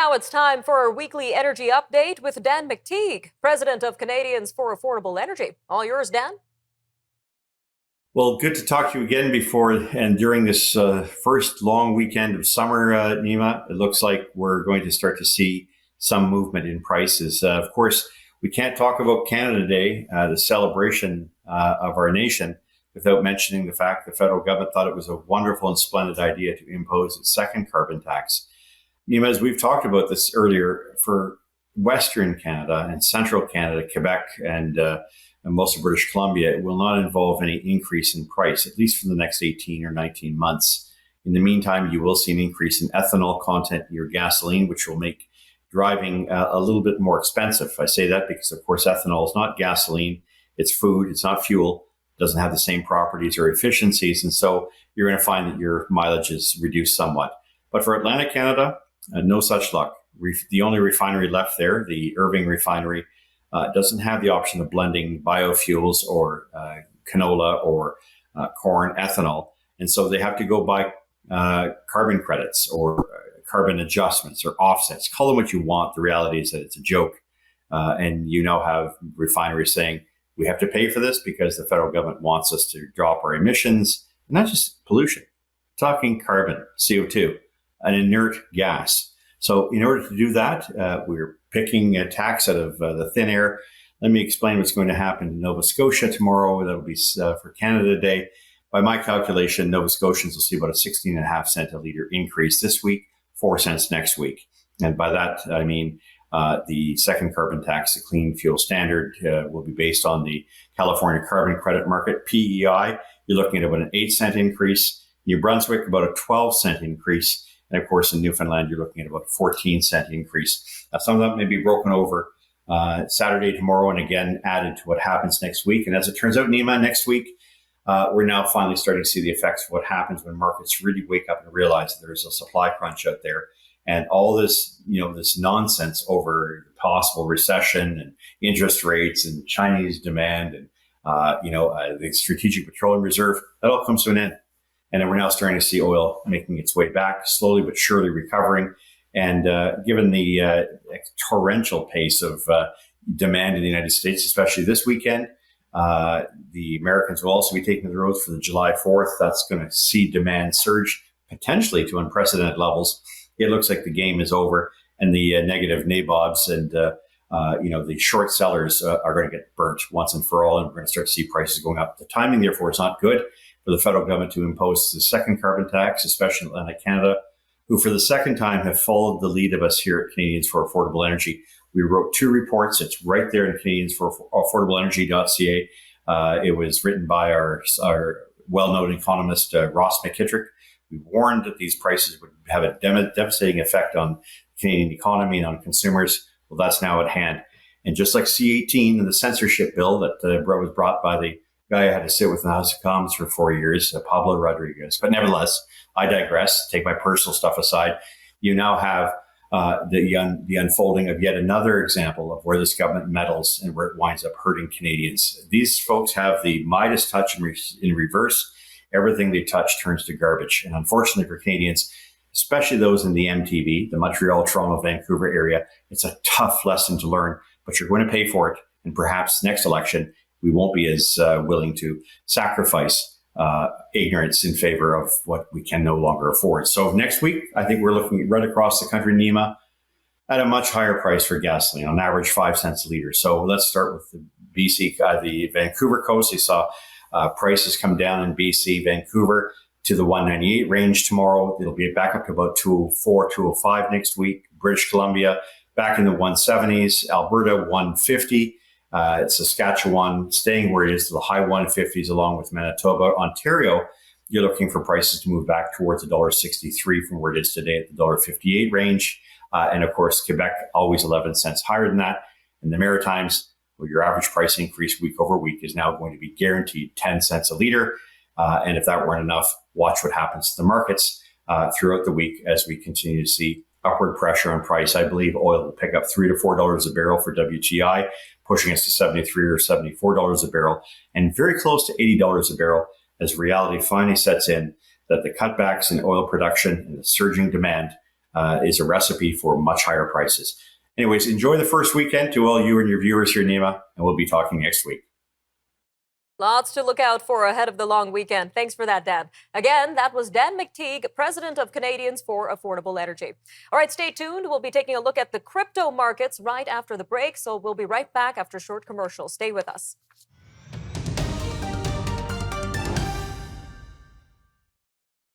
Now it's time for our weekly energy update with Dan McTeague, president of Canadians for Affordable Energy. All yours, Dan. Well, good to talk to you again before and during this first long weekend of summer, Nima. It looks like we're going to start to see some movement in prices. Of course, we can't talk about Canada Day, the celebration of our nation, without mentioning the fact the federal government thought it was a wonderful and splendid idea to impose its second carbon tax. Nima, as we've talked about this earlier, for Western Canada and Central Canada, Quebec, and most of British Columbia, it will not involve any increase in price, at least for the next 18 or 19 months. In the meantime, you will see an increase in ethanol content in your gasoline, which will make driving a little bit more expensive. I say that because, of course, ethanol is not gasoline. It's food. It's not fuel. It doesn't have the same properties or efficiencies. And so you're going to find that your mileage is reduced somewhat. But for Atlantic Canada, no such luck. The only refinery left there, the Irving refinery, doesn't have the option of blending biofuels or canola or corn ethanol. And so they have to go buy carbon credits or carbon adjustments or offsets. Call them what you want. The reality is that it's a joke. And you now have refineries saying, we have to pay for this because the federal government wants us to drop our emissions. And not just pollution, talking carbon, CO2, an inert gas. So in order to do that, we're picking a tax out of the thin air. Let me explain what's going to happen in Nova Scotia tomorrow. That'll be for Canada Day. By my calculation, Nova Scotians will see about a 16.5 cent a litre increase this week, 4 cents next week. And by that, I mean the second carbon tax, the Clean Fuel Standard, will be based on the California Carbon Credit Market, PEI. You're looking at about an 8 cent increase. New Brunswick, about a 12 cent increase. And of course, in Newfoundland, you're looking at about a 14 cent increase. Some of that may be broken over Saturday, tomorrow, and again added to what happens next week. And as it turns out, Nima, next week, we're now finally starting to see the effects of what happens when markets really wake up and realize that there's a supply crunch out there. And all this, this nonsense over possible recession and interest rates and Chinese demand and, the Strategic Petroleum Reserve, that all comes to an end. And then we're now starting to see oil making its way back, slowly but surely recovering. And given the torrential pace of demand in the United States, especially this weekend, the Americans will also be taking the roads for the July 4th. That's going to see demand surge potentially to unprecedented levels. It looks like the game is over, and the negative nabobs and the short sellers are going to get burnt once and for all, and we're going to start to see prices going up. The timing, therefore, is not good for the federal government to impose the second carbon tax, especially in Atlantic Canada, who for the second time have followed the lead of us here at Canadians for Affordable Energy. We wrote 2 reports. It's right there in Canadians for AffordableEnergy.ca. It was written by our well-known economist, Ross McKittrick. We warned that these prices would have a devastating effect on the Canadian economy and on consumers. Well, that's now at hand. And just like C-18 and the censorship bill that was brought by the guy I had to sit with in the House of Commons for 4 years, Pablo Rodriguez. But nevertheless, I digress. Take my personal stuff aside. You now have the unfolding of yet another example of where this government meddles and where it winds up hurting Canadians. These folks have the Midas touch in reverse. Everything they touch turns to garbage. And unfortunately for Canadians, especially those in the MTV, the Montreal, Toronto, Vancouver area, it's a tough lesson to learn, but you're going to pay for it. And perhaps next election, we won't be as willing to sacrifice ignorance in favor of what we can no longer afford. So next week, I think we're looking right across the country, Nima, at a much higher price for gasoline, on average 5 cents a litre. So let's start with the BC, the Vancouver coast. You saw prices come down in BC, Vancouver to the 198 range tomorrow. It'll be back up to about 204, 205 next week. British Columbia back in the 170s. Alberta 150. Saskatchewan staying where it is to the high 150s along with Manitoba. Ontario, you're looking for prices to move back towards $1.63 from where it is today at the $1.58 range. And of course, Quebec, always 11 cents higher than that. And the Maritimes, where your average price increase week over week is now going to be guaranteed 10 cents a litre. And if that weren't enough, watch what happens to the markets throughout the week as we continue to see upward pressure on price. I believe oil will pick up $3 to $4 a barrel for WTI, pushing us to $73 or $74 a barrel, and very close to $80 a barrel as reality finally sets in that the cutbacks in oil production and the surging demand is a recipe for much higher prices. Anyways, enjoy the first weekend to all you and your viewers here, Nima, and we'll be talking next week. Lots to look out for ahead of the long weekend. Thanks for that, Dan. Again, that was Dan McTeague, president of Canadians for Affordable Energy. All right, stay tuned. We'll be taking a look at the crypto markets right after the break, so we'll be right back after a short commercial. Stay with us.